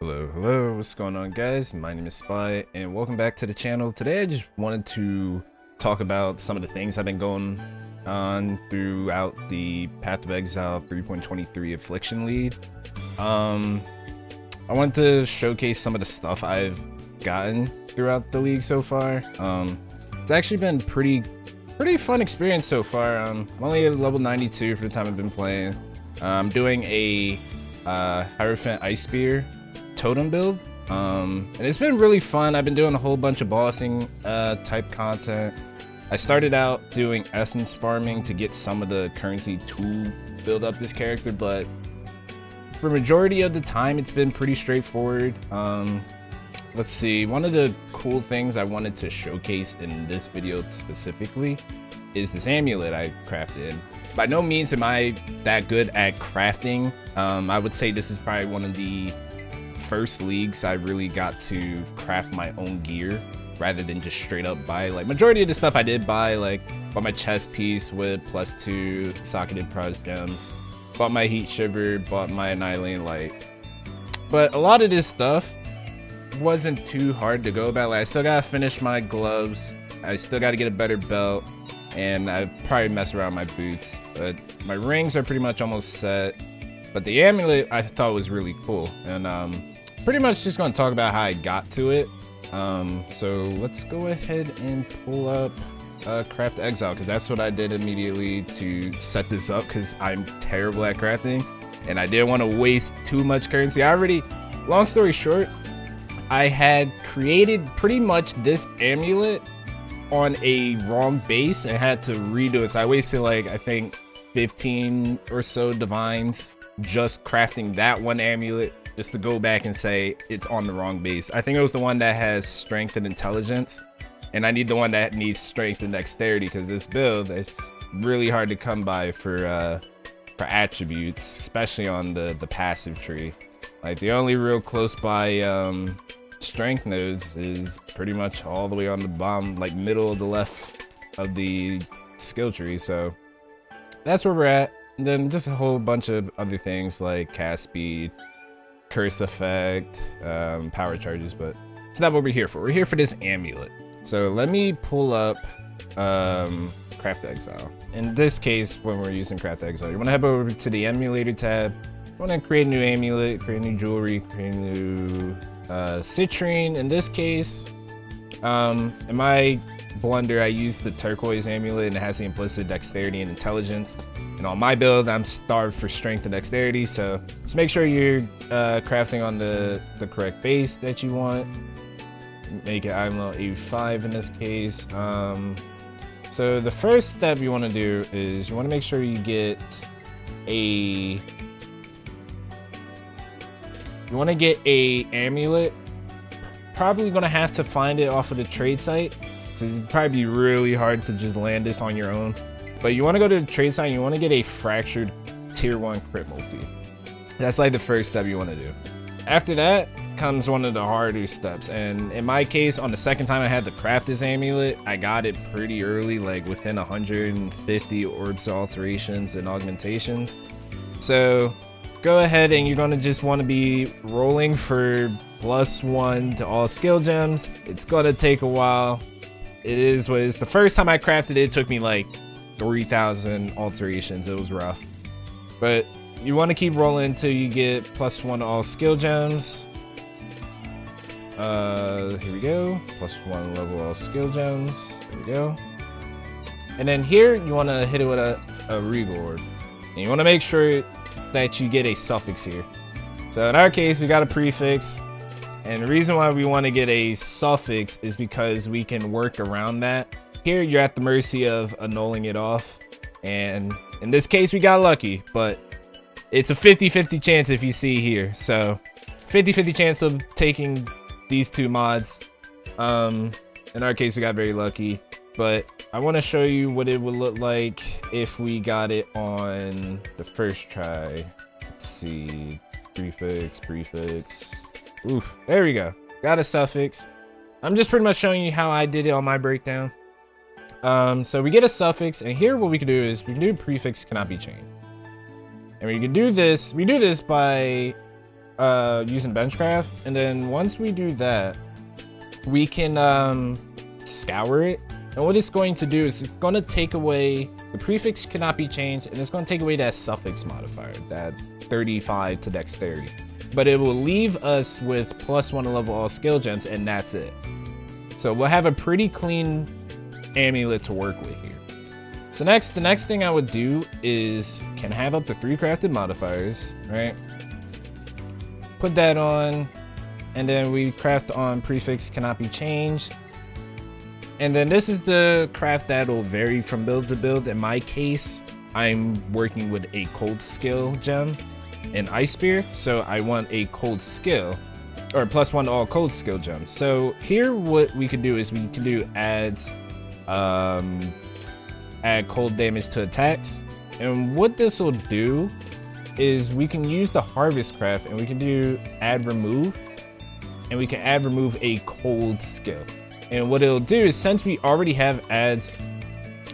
Hello, what's going on, guys? My name is Spy and welcome back to the channel. Today I just wanted to talk about some of the things I've been going on throughout the Path of Exile 3.23 Affliction lead. I wanted to showcase some of the stuff I've gotten throughout the league so far. It's actually been pretty fun experience so far. I'm only at level 92 for the time I've been playing. I'm doing a Hierophant Ice Spear Totem build, and it's been really fun. I've been doing a whole bunch of bossing type content. I started out doing essence farming to get some of the currency to build up this character, but for majority of the time it's been pretty straightforward. Let's see, one of the cool things I wanted to showcase in this video specifically is this amulet I crafted. By no means am I that good at crafting. I would say this is probably one of the first leagues I really got to craft my own gear rather than just straight up buy. Like, majority of the stuff I did buy, like bought my chest piece with +2 socketed proj gems, bought my heat shiver, bought my annihilating light. But a lot of this stuff wasn't too hard to go about. Like, I still gotta finish my gloves, I still gotta get a better belt, and I probably mess around my boots. But my rings are pretty much almost set. But the amulet I thought was really cool, and pretty much just going to talk about how I got to it. So let's go ahead and pull up Craft Exile, because that's what I did immediately to set this up, because I'm terrible at crafting and I didn't want to waste too much currency. Long story short, I had created pretty much this amulet on a wrong base and had to redo it. So I wasted, like, I think 15 or so divines just crafting that one amulet, just to go back and say it's on the wrong base. I think it was the one that has strength and intelligence, and I need the one that needs strength and dexterity, because this build is really hard to come by for attributes, especially on the passive tree. Like, the only real close by strength nodes is pretty much all the way on the bottom, like middle of the left of the skill tree. So that's where we're at. And then just a whole bunch of other things like cast speed, curse effect, power charges, but it's not what we're here for. We're here for this amulet. So let me pull up Craft Exile. In this case, when we're using Craft Exile, you want to head over to the emulator tab. You want to create a new amulet, create new jewelry, create a new citrine. In this case, in my blunder, I used the turquoise amulet, and it has the implicit dexterity and intelligence. And on my build, I'm starved for strength and dexterity, so just make sure you're crafting on the correct base that you want. Make it item level 85 in this case. So the first step you want to do is you want to make sure you get a amulet. Probably gonna have to find it off of the trade site, so it's probably be really hard to just land this on your own. But you want to go to the trade site and you want to get a fractured tier 1 crit multi. That's like the first step you want to do. After that comes one of the harder steps, and in my case, on the second time I had to craft this amulet, I got it pretty early, like within 150 orbs, alterations, and augmentations. So go ahead and you're going to just want to be rolling for +1 to all skill gems. It's going to take a while. It is what it is. The first time I crafted it took me like 3,000 alterations. It was rough, but you want to keep rolling until you get +1 to all skill gems. Here we go, +1 level all skill gems. There we go. And then here you want to hit it with a regal orb, and you want to make sure that you get a suffix here. So in our case, we got a prefix, and the reason why we want to get a suffix is because we can work around that. Here you're at the mercy of annulling it off, and in this case we got lucky, but it's a 50-50 chance if you see here. So 50-50 chance of taking these two mods. In our case we got very lucky, but I want to show you what it would look like if we got it on the first try. Let's see, prefix. Oof, there we go, got a suffix. I'm just pretty much showing you how I did it on my breakdown. So we get a suffix, and here what we can do is we can do prefix cannot be chained. And we can do this, we do this by using Benchcraft, and then once we do that, we can scour it. And what it's going to do is it's going to take away the prefix cannot be changed, and it's going to take away that suffix modifier, that 35 to dexterity. But it will leave us with +1 to level all skill gems, and that's it. So we'll have a pretty clean amulet to work with here. So the next thing I would do is can have up to 3 crafted modifiers, right? Put that on, and then we craft on prefix cannot be changed. And then this is the craft that will vary from build to build. In my case, I'm working with a cold skill gem, an ice spear, so I want a cold skill, or +1 to all cold skill gems. So here what we could do is we can do add cold damage to attacks. And what this will do is we can use the harvest craft, and we can do add remove, and we can add remove a cold skill. And what it'll do is, since we already have adds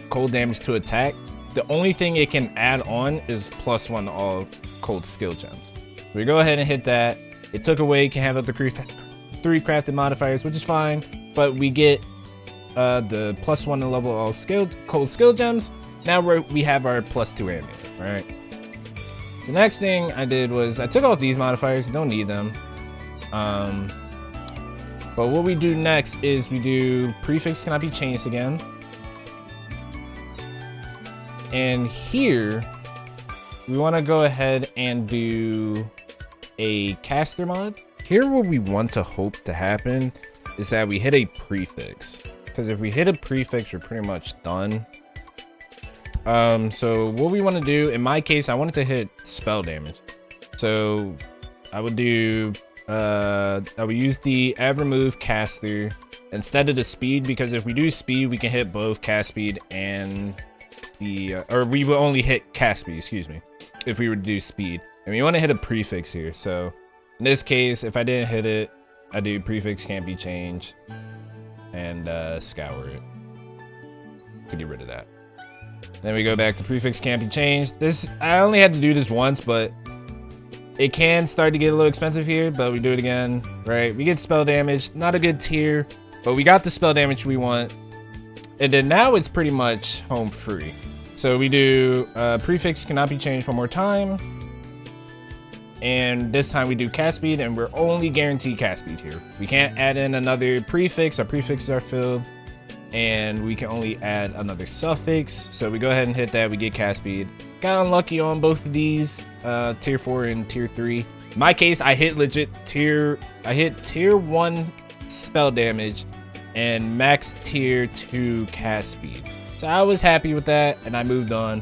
cold damage to attack, the only thing it can add on is +1 to all cold skill gems. We go ahead and hit that. It took away can have up to 3 crafted modifiers, which is fine, but we get the +1 to level all cold skill gems. Now we have our +2 amulet, right? So the next thing I did was I took off these modifiers, don't need them. But what we do next is we do prefix cannot be changed again. And here we want to go ahead and do a caster mod. Here what we want to hope to happen is that we hit a prefix, because if we hit a prefix, we're pretty much done. So what we want to do, in my case, I wanted to hit spell damage. So I would do I would use the add remove caster instead of the speed, because if we do speed, we can hit both cast speed and the or we will only hit cast speed, excuse me, if we were to do speed. And we want to hit a prefix here. So in this case, if I didn't hit it, I do prefix can't be changed and scour it to get rid of that. Then we go back to prefix can't be changed. This, I only had to do this once, but it can start to get a little expensive here, but we do it again, right? We get spell damage, not a good tier, but we got the spell damage we want. And then now it's pretty much home free. So we do prefix cannot be changed one more time. And this time we do cast speed, and we're only guaranteed cast speed here. We can't add in another prefix. Our prefixes are filled, and we can only add another suffix. So we go ahead and hit that, we get cast speed. Got unlucky on both of these, tier 4 and tier 3. In my case, I hit tier 1 spell damage and max tier 2 cast speed. So I was happy with that, and I moved on.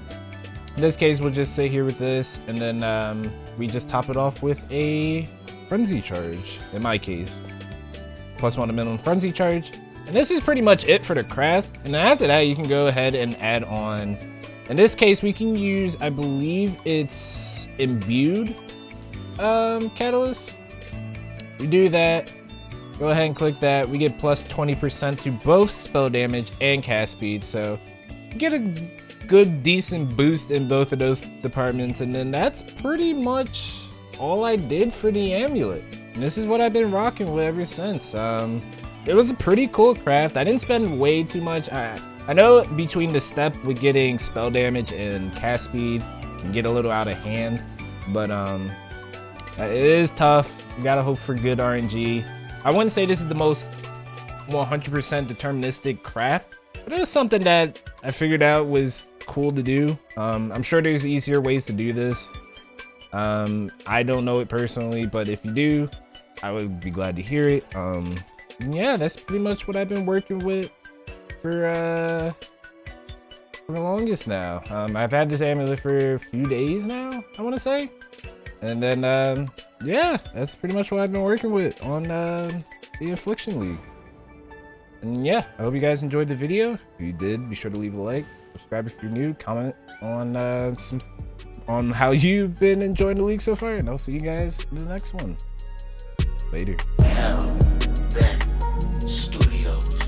In this case, we'll just sit here with this, and then we just top it off with a frenzy charge, in my case. +1 to minimum frenzy charge. And this is pretty much it for the craft. And then after that, you can go ahead and add on. In this case, we can use, I believe it's imbued catalyst. We do that. Go ahead and click that. We get plus 20% to both spell damage and cast speed. So you get a good, decent boost in both of those departments. And then that's pretty much all I did for the amulet. And this is what I've been rocking with ever since. It was a pretty cool craft. I didn't spend way too much. I know between the step with getting spell damage and cast speed can get a little out of hand, but it is tough. You gotta hope for good RNG. I wouldn't say this is the most 100% deterministic craft, but it was something that I figured out was cool to do. I'm sure there's easier ways to do this. I don't know it personally, but if you do, I would be glad to hear it. Yeah, that's pretty much what I've been working with for the longest now. I've had this amulet for a few days now, I want to say. And then, yeah, that's pretty much what I've been working with on the Affliction League. And yeah, I hope you guys enjoyed the video. If you did, be sure to leave a like, subscribe if you're new, comment on on how you've been enjoying the league so far, and I'll see you guys in the next one. Later. HellBent Studios.